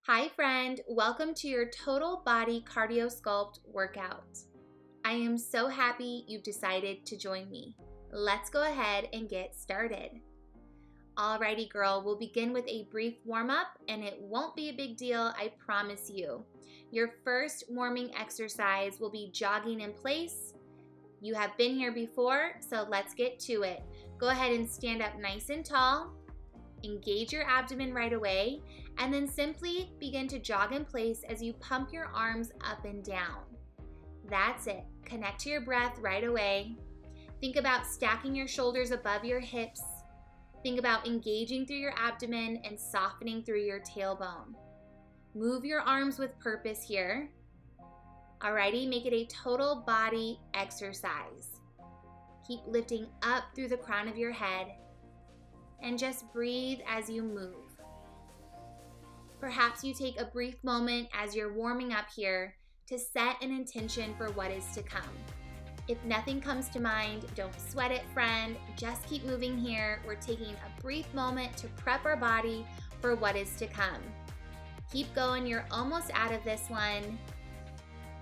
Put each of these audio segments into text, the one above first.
Hi friend, welcome to your total body cardio sculpt workout. I am so happy you've decided to join me. Let's go ahead and get started. Alrighty girl, we'll begin with a brief warm-up and it won't be a big deal, I promise you. Your first warming exercise will be jogging in place. You have been here before, so let's get to it. Go ahead and stand up nice and tall. Engage your abdomen right away, and then simply begin to jog in place as you pump your arms up and down. That's it. Connect to your breath right away. Think about stacking your shoulders above your hips. Think about engaging through your abdomen and softening through your tailbone. Move your arms with purpose here. Alrighty, make it a total body exercise. Keep lifting up through the crown of your head. And just breathe as you move. Perhaps you take a brief moment as you're warming up here to set an intention for what is to come. If nothing comes to mind, don't sweat it, friend. Just keep moving here. We're taking a brief moment to prep our body for what is to come. Keep going. You're almost out of this one.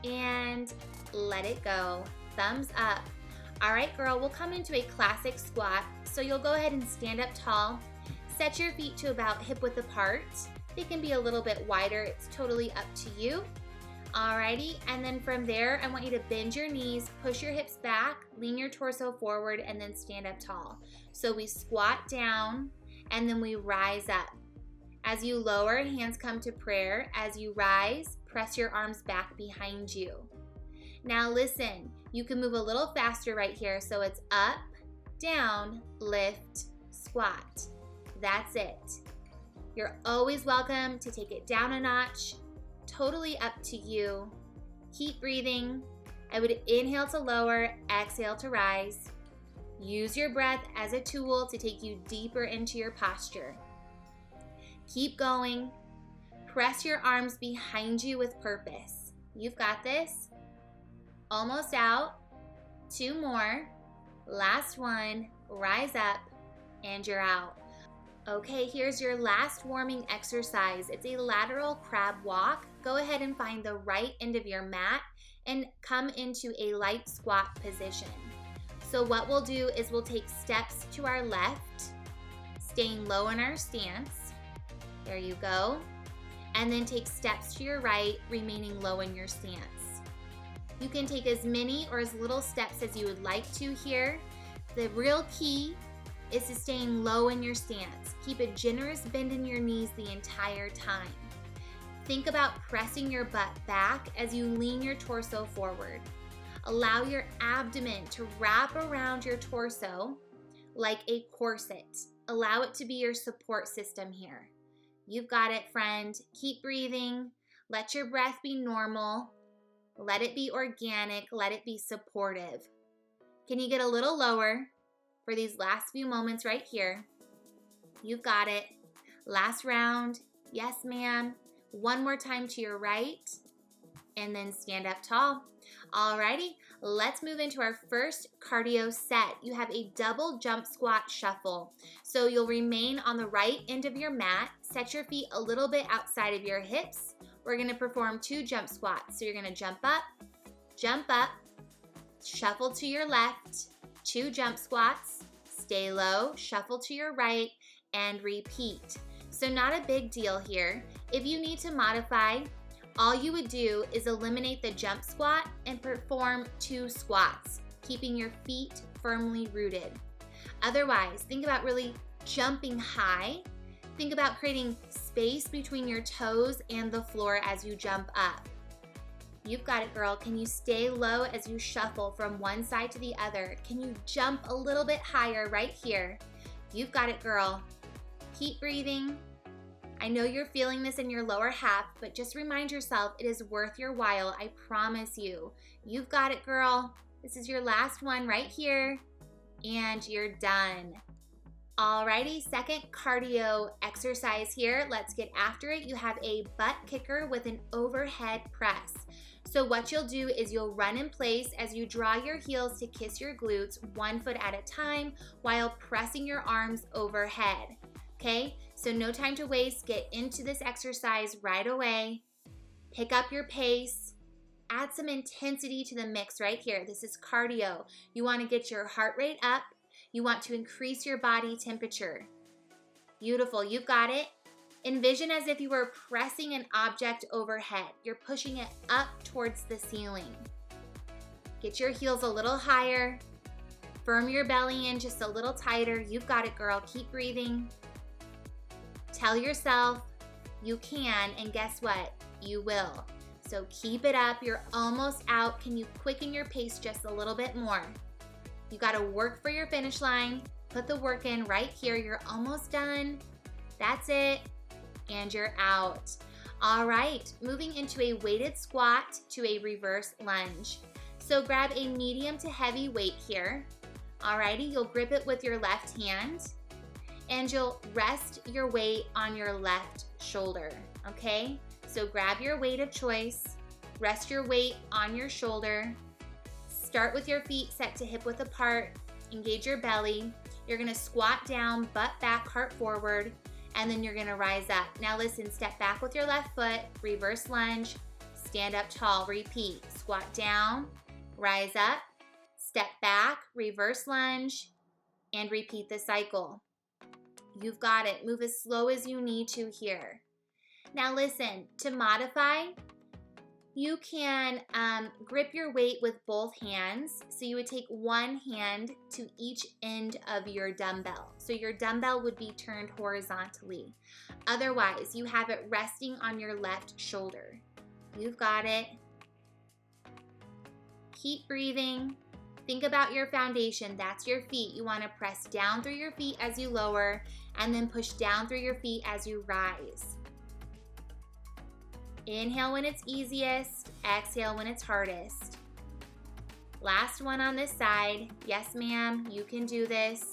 And let it go. Thumbs up. All right, girl, we'll come into a classic squat. So you'll go ahead and stand up tall. Set your feet to about hip width apart. They can be a little bit wider. It's totally up to you. Alrighty, and then from there, I want you to bend your knees, push your hips back, lean your torso forward, and then stand up tall. So we squat down, and then we rise up. As you lower, hands come to prayer. As you rise, press your arms back behind you. Now listen, you can move a little faster right here, so it's up, down, lift, squat. That's it. You're always welcome to take it down a notch. Totally up to you. Keep breathing. I would inhale to lower, exhale to rise. Use your breath as a tool to take you deeper into your posture. Keep going. Press your arms behind you with purpose. You've got this. Almost out. 2 more. Last one. Rise up and you're out. Okay, here's your last warming exercise. It's a lateral crab walk. Go ahead and find the right end of your mat and come into a light squat position. So what we'll do is we'll take steps to our left, staying low in our stance. There you go. And then take steps to your right, remaining low in your stance. You can take as many or as little steps as you would like to here. The real key is to staying low in your stance. Keep a generous bend in your knees the entire time. Think about pressing your butt back as you lean your torso forward. Allow your abdomen to wrap around your torso like a corset. Allow it to be your support system here. You've got it, friend. Keep breathing. Let your breath be normal. Let it be organic. Let it be supportive. Can you get a little lower for these last few moments right here? You've got it. Last round. Yes, ma'am. One more time to your right. And then stand up tall. Alrighty, let's move into our first cardio set. You have a double jump squat shuffle. So you'll remain on the right end of your mat. Set your feet a little bit outside of your hips. We're gonna perform 2 jump squats. So you're gonna jump up, shuffle to your left, 2 jump squats, stay low, shuffle to your right, and repeat. So not a big deal here. If you need to modify, all you would do is eliminate the jump squat and perform 2 squats, keeping your feet firmly rooted. Otherwise, think about really jumping high. Think about creating space between your toes and the floor as you jump up. You've got it, girl. Can you stay low as you shuffle from one side to the other? Can you jump a little bit higher right here? You've got it, girl. Keep breathing. I know you're feeling this in your lower half, but just remind yourself it is worth your while. I promise you. You've got it, girl. This is your last one right here, and you're done. Alrighty, second cardio exercise here. Let's get after it. You have a butt kicker with an overhead press. So what you'll do is you'll run in place as you draw your heels to kiss your glutes 1 foot at a time while pressing your arms overhead. Okay, So no time to waste. Get into this exercise right away. Pick up your pace. Add some intensity to the mix right here. This is cardio. You want to get your heart rate up. You want to increase your body temperature. Beautiful, you've got it. Envision as if you were pressing an object overhead. You're pushing it up towards the ceiling. Get your heels a little higher. Firm your belly in just a little tighter. You've got it, girl. Keep breathing. Tell yourself you can, and guess what? You will. So keep it up. You're almost out. Can you quicken your pace just a little bit more? You got to work for your finish line. Put the work in right here. You're almost done. That's it. And you're out. All right, moving into a weighted squat to a reverse lunge. So grab a medium to heavy weight here. Alrighty, you'll grip it with your left hand and you'll rest your weight on your left shoulder, okay? So grab your weight of choice, rest your weight on your shoulder, start with your feet set to hip width apart, engage your belly. You're gonna squat down, butt back, heart forward, and then you're gonna rise up. Now listen, step back with your left foot, reverse lunge, stand up tall, repeat. Squat down, rise up, step back, reverse lunge, and repeat the cycle. You've got it. Move as slow as you need to here. Now listen, to modify, you can grip your weight with both hands. So you would take one hand to each end of your dumbbell. So your dumbbell would be turned horizontally. Otherwise, you have it resting on your left shoulder. You've got it. Keep breathing. Think about your foundation. That's your feet. You want to press down through your feet as you lower and then push down through your feet as you rise. Inhale when it's easiest, exhale when it's hardest. Last one on this side. Yes, ma'am, you can do this.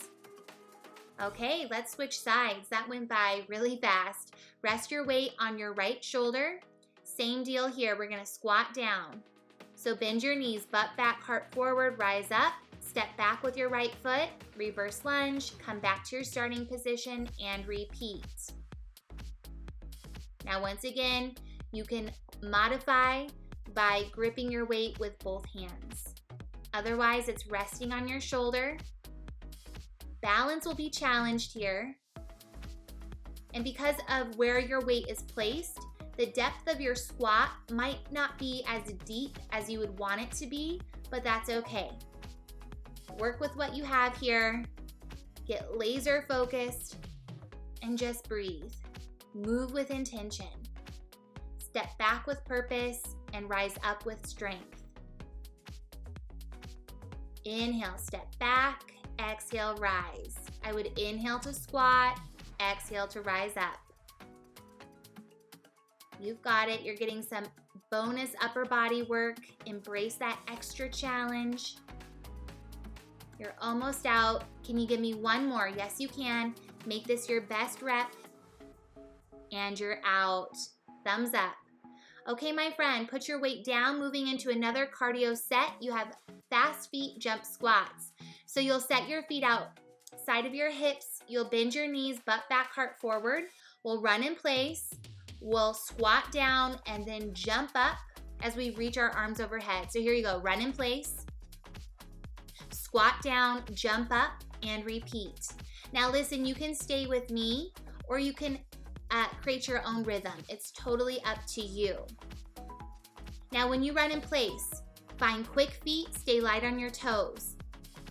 Okay, let's switch sides. That went by really fast. Rest your weight on your right shoulder. Same deal here. We're gonna squat down. So bend your knees, butt back, heart forward, rise up. Step back with your right foot, reverse lunge, come back to your starting position and repeat. Now once again, you can modify by gripping your weight with both hands. Otherwise, it's resting on your shoulder. Balance will be challenged here. And because of where your weight is placed, the depth of your squat might not be as deep as you would want it to be, but that's okay. Work with what you have here. Get laser focused and just breathe. Move with intention. Step back with purpose and rise up with strength. Inhale, step back, exhale, rise. I would inhale to squat, exhale to rise up. You've got it. You're getting some bonus upper body work. Embrace that extra challenge. You're almost out. Can you give me one more? Yes, you can. Make this your best rep. And you're out. Thumbs up. Okay, my friend, put your weight down, moving into another cardio set. You have fast feet jump squats. So you'll set your feet out side of your hips. You'll bend your knees, butt back, heart forward. We'll run in place. We'll squat down and then jump up as we reach our arms overhead. So here you go, run in place, squat down, jump up, and repeat. Now listen, you can stay with me or you can create your own rhythm. It's totally up to you. Now when you run in place, find quick feet, stay light on your toes.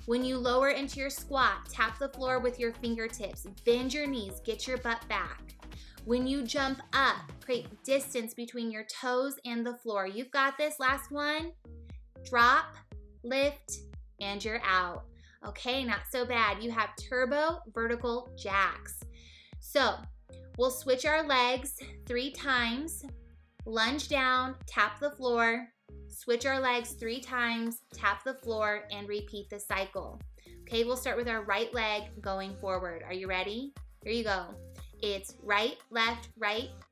When you lower into your squat, tap the floor with your fingertips, bend your knees, get your butt back. When you jump up, create distance between your toes and the floor. You've got this. Last one. Drop, lift, and you're out. Okay, not so bad. You have turbo vertical jacks. So we'll switch our legs 3 times. Lunge down, tap the floor. Switch our legs 3 times, tap the floor, and repeat the cycle. Okay, we'll start with our right leg going forward. Are you ready? Here you go. It's right,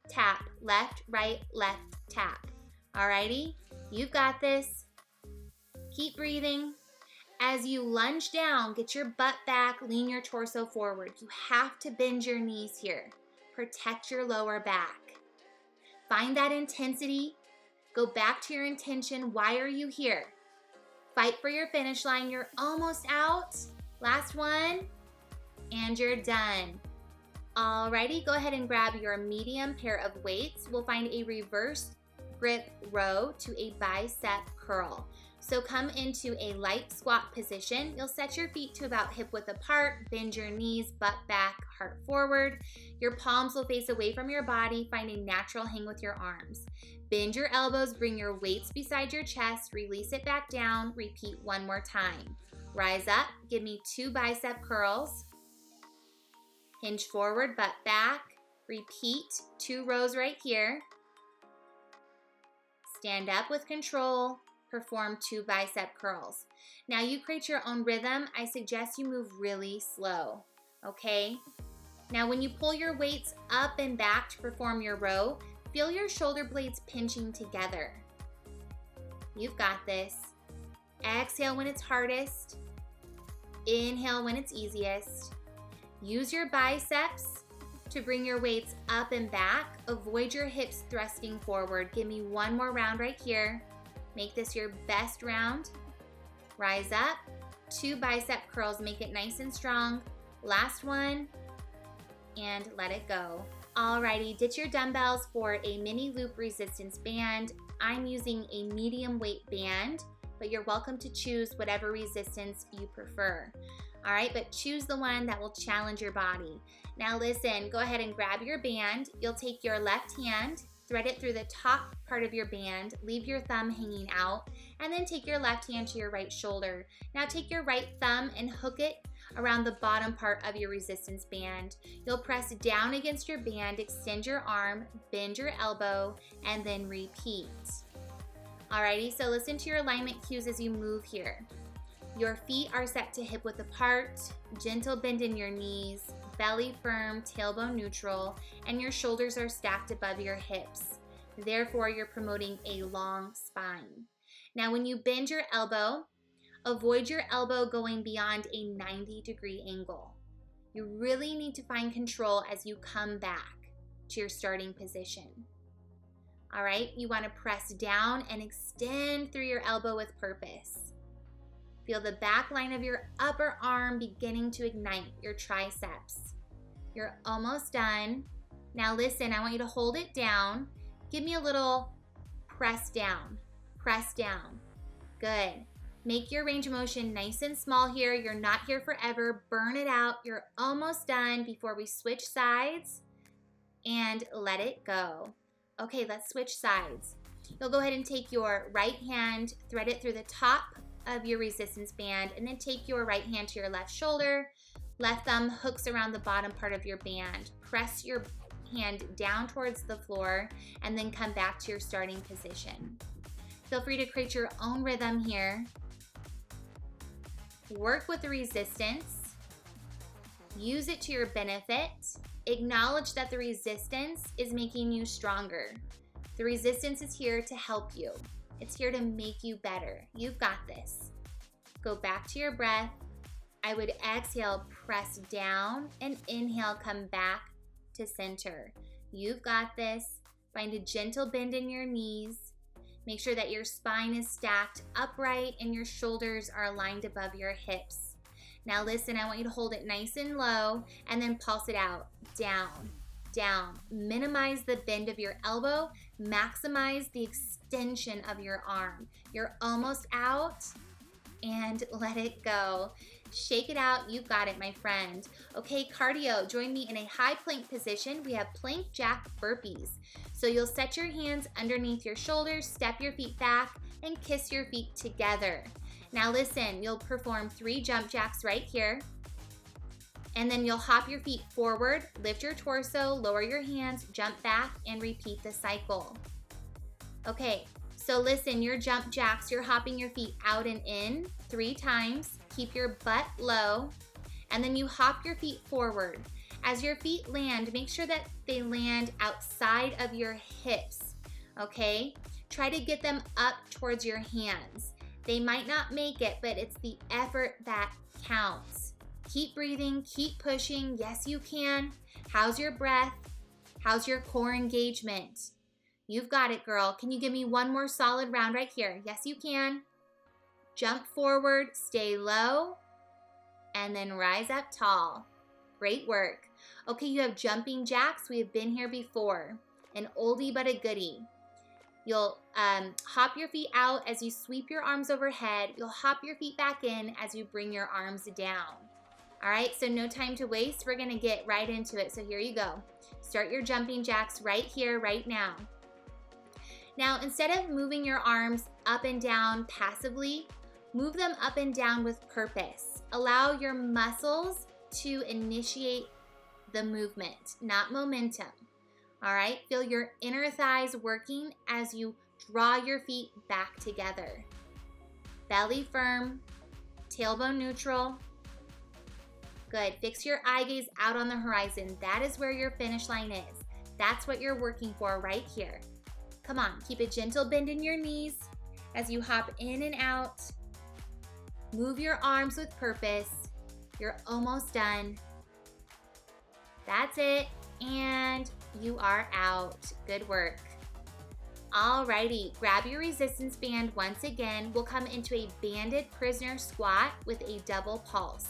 tap, left, tap. Alrighty, you've got this. Keep breathing. As you lunge down, get your butt back, lean your torso forward. You have to bend your knees here. Protect your lower back. Find that intensity. Go back to your intention. Why are you here? Fight for your finish line. You're almost out. Last one, and you're done. Alrighty, go ahead and grab your medium pair of weights. We'll find a reverse grip row to a bicep curl. So come into a light squat position. You'll set your feet to about hip width apart, bend your knees, butt back, heart forward. Your palms will face away from your body. Find a natural hang with your arms. Bend your elbows, bring your weights beside your chest, release it back down, repeat one more time. Rise up, give me 2 bicep curls. Hinge forward, butt back. Repeat 2 rows right here. Stand up with control. Perform 2 bicep curls. Now you create your own rhythm. I suggest you move really slow, okay? Now when you pull your weights up and back to perform your row, feel your shoulder blades pinching together. You've got this. Exhale when it's hardest. Inhale when it's easiest. Use your biceps to bring your weights up and back. Avoid your hips thrusting forward. Give me one more round right here. Make this your best round. Rise up. 2 bicep curls. Make it nice and strong. Last one. And let it go. Alrighty, ditch your dumbbells for a mini loop resistance band. I'm using a medium weight band, but you're welcome to choose whatever resistance you prefer. All right, but choose the one that will challenge your body. Now listen, go ahead and grab your band. You'll take your left hand, thread it through the top part of your band, leave your thumb hanging out, and then take your left hand to your right shoulder. Now take your right thumb and hook it around the bottom part of your resistance band. You'll press down against your band, extend your arm, bend your elbow, and then repeat. Alrighty, so listen to your alignment cues as you move here. Your feet are set to hip width apart, gentle bend in your knees, belly firm, tailbone neutral, and your shoulders are stacked above your hips. Therefore, you're promoting a long spine. Now, when you bend your elbow, avoid your elbow going beyond a 90-degree angle. You really need to find control as you come back to your starting position. All right, you want to press down and extend through your elbow with purpose. Feel the back line of your upper arm beginning to ignite your triceps. You're almost done. Now listen, I want you to hold it down. Give me a little press down. Press down. Good. Make your range of motion nice and small here. You're not here forever. Burn it out. You're almost done before we switch sides and let it go. Okay, let's switch sides. You'll go ahead and take your right hand, thread it through the top of your resistance band, and then take your right hand to your left shoulder. Left thumb hooks around the bottom part of your band. Press your hand down towards the floor and then come back to your starting position. Feel free to create your own rhythm here. Work with the resistance. Use it to your benefit. Acknowledge that the resistance is making you stronger. The resistance is here to help you. It's here to make you better. You've got this. Go back to your breath. I would exhale, press down, and inhale, come back to center. You've got this. Find a gentle bend in your knees. Make sure that your spine is stacked upright and your shoulders are aligned above your hips. Now listen, I want you to hold it nice and low and then pulse it out. Down, down. Minimize the bend of your elbow. Maximize the extension of your arm. You're almost out, and let it go. Shake it out. You've got it, my friend. Okay, cardio. Join me in a high plank position. We have plank jack burpees. So you'll set your hands underneath your shoulders, step your feet back, and kiss your feet together. Now listen, you'll perform 3 jump jacks right here. And then you'll hop your feet forward, lift your torso, lower your hands, jump back, and repeat the cycle. Okay, so listen, your jump jacks, you're hopping your feet out and in 3 times. Keep your butt low, and then you hop your feet forward. As your feet land, make sure that they land outside of your hips, okay? Try to get them up towards your hands. They might not make it, but it's the effort that counts. Keep breathing, keep pushing. Yes, you can. How's your breath? How's your core engagement? You've got it, girl. Can you give me one more solid round right here? Yes, you can. Jump forward, stay low, and then rise up tall. Great work. Okay, you have jumping jacks. We have been here before. An oldie but a goodie. You'll hop your feet out as you sweep your arms overhead. You'll hop your feet back in as you bring your arms down. All right, so no time to waste. We're gonna get right into it. So here you go. Start your jumping jacks right here, right now. Now, instead of moving your arms up and down passively, move them up and down with purpose. Allow your muscles to initiate the movement, not momentum. All right, feel your inner thighs working as you draw your feet back together. Belly firm, tailbone neutral. Good, fix your eye gaze out on the horizon. That is where your finish line is. That's what you're working for right here. Come on, keep a gentle bend in your knees as you hop in and out. Move your arms with purpose. You're almost done. That's it, and you are out. Good work. Alrighty, grab your resistance band once again. We'll come into a banded prisoner squat with a double pulse.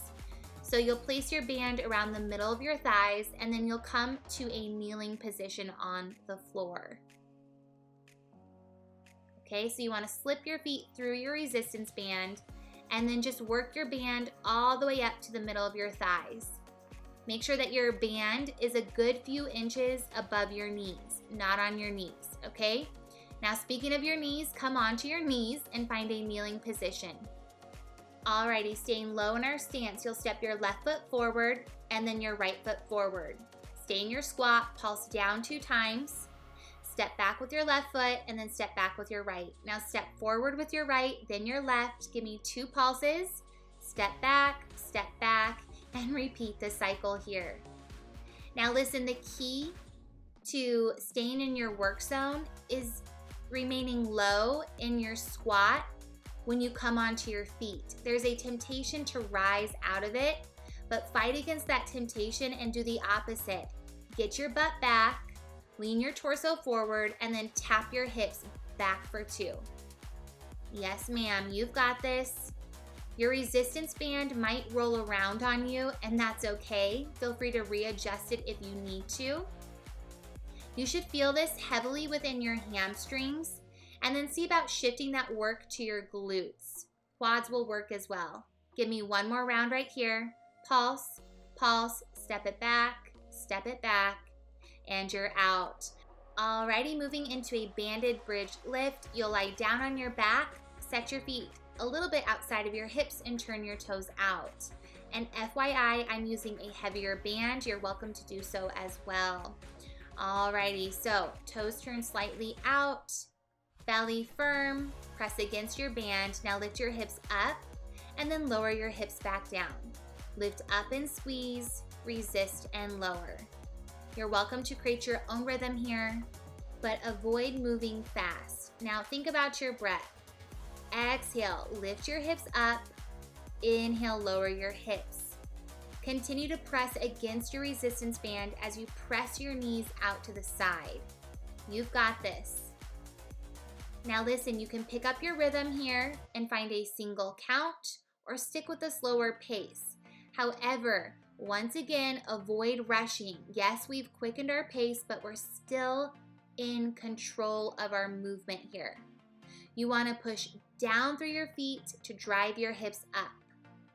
So you'll place your band around the middle of your thighs, and then you'll come to a kneeling position on the floor. Okay, so you want to slip your feet through your resistance band, and then just work your band all the way up to the middle of your thighs. Make sure that your band is a good few inches above your knees, not on your knees, okay? Now, speaking of your knees, come onto your knees and find a kneeling position. Alrighty, staying low in our stance, you'll step your left foot forward and then your right foot forward. Stay in your squat, pulse down 2 times. Step back with your left foot and then step back with your right. Now step forward with your right, then your left. Give me 2 pulses. Step back, and repeat the cycle here. Now listen, the key to staying in your work zone is remaining low in your squat when you come onto your feet. There's a temptation to rise out of it, but fight against that temptation and do the opposite. Get your butt back, lean your torso forward, and then tap your hips back for 2. Yes, ma'am, you've got this. Your resistance band might roll around on you, and that's okay. Feel free to readjust it if you need to. You should feel this heavily within your hamstrings, and then see about shifting that work to your glutes. Quads will work as well. Give me one more round right here. Pulse, pulse, step it back, and you're out. Alrighty, moving into a banded bridge lift. You'll lie down on your back, set your feet a little bit outside of your hips, and turn your toes out. And FYI, I'm using a heavier band. You're welcome to do so as well. Alrighty, so toes turn slightly out, belly firm, press against your band. Now lift your hips up and then lower your hips back down. Lift up and squeeze, resist and lower. You're welcome to create your own rhythm here, but avoid moving fast. Now think about your breath. Exhale, lift your hips up. Inhale, lower your hips. Continue to press against your resistance band as you press your knees out to the side. You've got this. Now listen, you can pick up your rhythm here and find a single count or stick with a slower pace. However, once again, avoid rushing. Yes, we've quickened our pace, but we're still in control of our movement here. You want to push down through your feet to drive your hips up.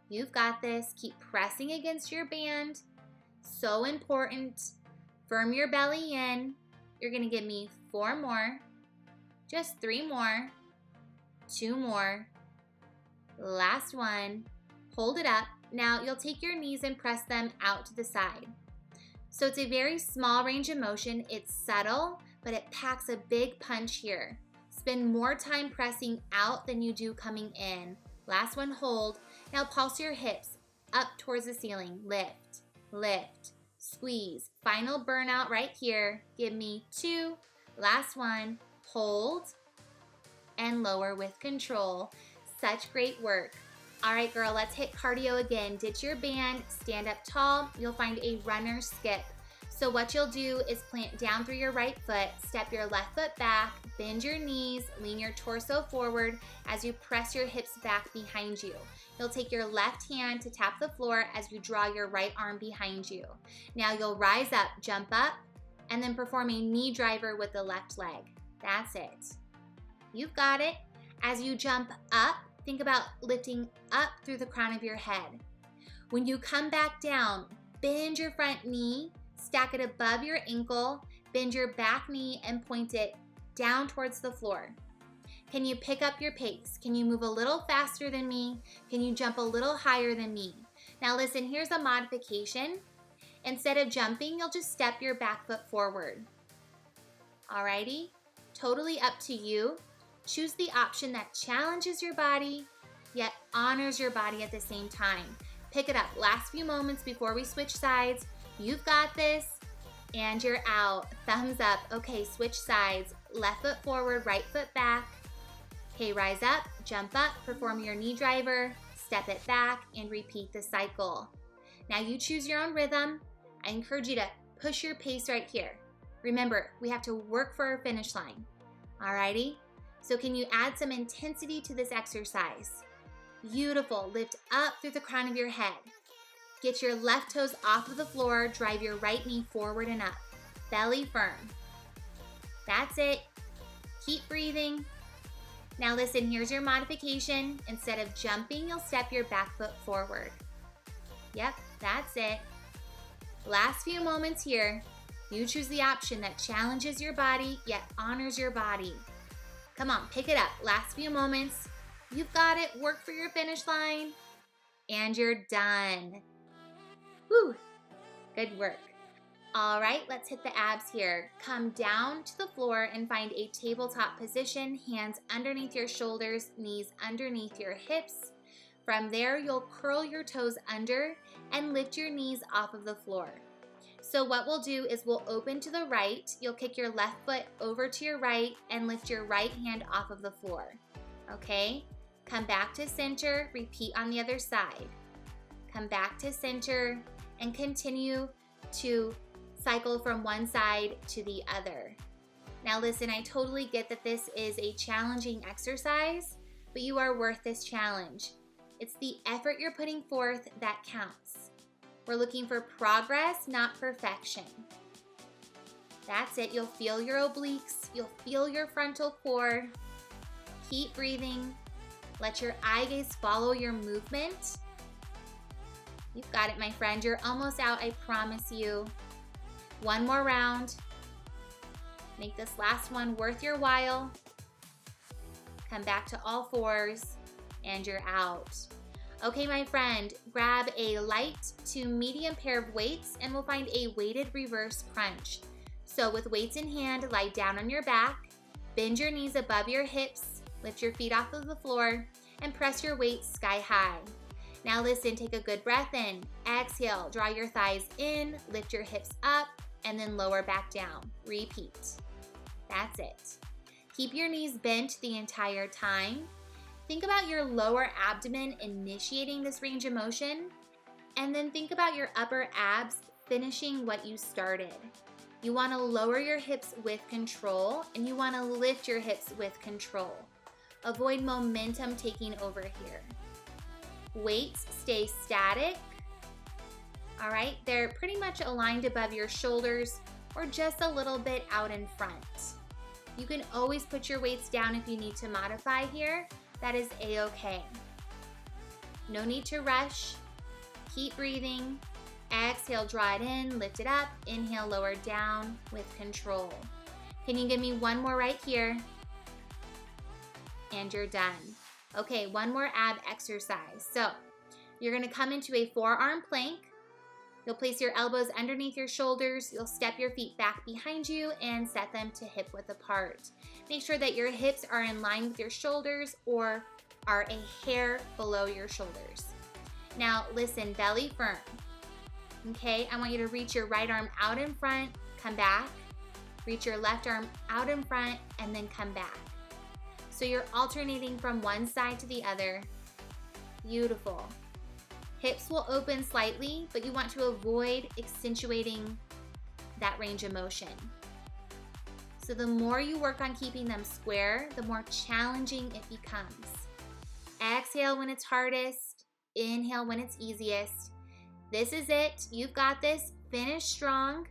You've got this. Keep pressing against your band. So important. Firm your belly in. You're going to give me 4 more. Just 3 more. 2 more. Last one. Hold it up. Now you'll take your knees and press them out to the side. So it's a very small range of motion. It's subtle, but it packs a big punch here. Spend more time pressing out than you do coming in. Last one, hold. Now pulse your hips up towards the ceiling. Lift, lift, squeeze. Final burnout right here. Give me 2. Last one, hold, and lower with control. Such great work. All right, girl, let's hit cardio again. Ditch your band, stand up tall. You'll find a runner skip. So what you'll do is plant down through your right foot, step your left foot back, bend your knees, lean your torso forward as you press your hips back behind you. You'll take your left hand to tap the floor as you draw your right arm behind you. Now you'll rise up, jump up, and then perform a knee driver with the left leg. That's it. You've got it. As you jump up, think about lifting up through the crown of your head. When you come back down, bend your front knee, stack it above your ankle, bend your back knee and point it down towards the floor. Can you pick up your pace? Can you move a little faster than me? Can you jump a little higher than me? Now listen, here's a modification. Instead of jumping, you'll just step your back foot forward. Alrighty? Totally up to you. Choose the option that challenges your body, yet honors your body at the same time. Pick it up. Last few moments before we switch sides. You've got this, and you're out. Thumbs up. Okay, switch sides. Left foot forward, right foot back. Okay, rise up, jump up, perform your knee driver, step it back, and repeat the cycle. Now you choose your own rhythm. I encourage you to push your pace right here. Remember, we have to work for our finish line. Alrighty? So can you add some intensity to this exercise? Beautiful. Lift up through the crown of your head. Get your left toes off of the floor. Drive your right knee forward and up. Belly firm. That's it. Keep breathing. Now listen, here's your modification. Instead of jumping, you'll step your back foot forward. Yep, that's it. Last few moments here. You choose the option that challenges your body, yet honors your body. Come on, pick it up. Last few moments. You've got it. Work for your finish line. And you're done. Woo! Good work. All right, let's hit the abs here. Come down to the floor and find a tabletop position, hands underneath your shoulders, knees underneath your hips. From there, you'll curl your toes under and lift your knees off of the floor. So what we'll do is we'll open to the right. You'll kick your left foot over to your right and lift your right hand off of the floor. Okay? Come back to center, repeat on the other side. Come back to center and continue to cycle from one side to the other. Now listen, I totally get that this is a challenging exercise, but you are worth this challenge. It's the effort you're putting forth that counts. We're looking for progress, not perfection. That's it. You'll feel your obliques. You'll feel your frontal core. Keep breathing. Let your eye gaze follow your movement. You've got it, my friend. You're almost out, I promise you. One more round. Make this last one worth your while. Come back to all fours, and you're out. Okay, my friend, grab a light to medium pair of weights, and we'll find a weighted reverse crunch. So with weights in hand, lie down on your back, bend your knees above your hips, lift your feet off of the floor, and press your weights sky high. Now listen, take a good breath in. Exhale, draw your thighs in, lift your hips up, and then lower back down. Repeat. That's it. Keep your knees bent the entire time. Think about your lower abdomen initiating this range of motion, and then think about your upper abs finishing what you started. You want to lower your hips with control, and you want to lift your hips with control. Avoid momentum taking over here. Weights stay static. All right, they're pretty much aligned above your shoulders or just a little bit out in front. You can always put your weights down if you need to modify here. That is a-okay. No need to rush. Keep breathing. Exhale, draw it in, lift it up. Inhale, lower down with control. Can you give me one more right here? And you're done. Okay, one more ab exercise. So you're gonna come into a forearm plank. You'll place your elbows underneath your shoulders. You'll step your feet back behind you and set them to hip width apart. Make sure that your hips are in line with your shoulders or are a hair below your shoulders. Now listen, belly firm. Okay, I want you to reach your right arm out in front, come back. Reach your left arm out in front and then come back. So you're alternating from one side to the other. Beautiful. Hips will open slightly, but you want to avoid accentuating that range of motion. So the more you work on keeping them square, the more challenging it becomes. Exhale when it's hardest, inhale when it's easiest. This is it. You've got this. Finish strong.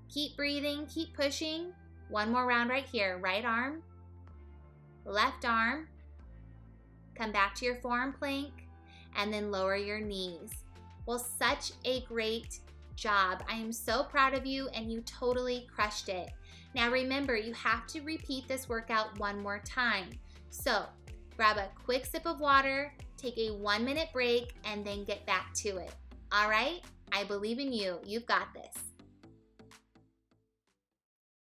Keep breathing, keep pushing. One more round right here. Right arm, left arm. Come back to your forearm plank and then lower your knees. Well, such a great job. I am so proud of you, and you totally crushed it. Now remember, you have to repeat this workout one more time. So grab a quick sip of water, take a 1-minute break, and then get back to it. All right? I believe in you. You've got this.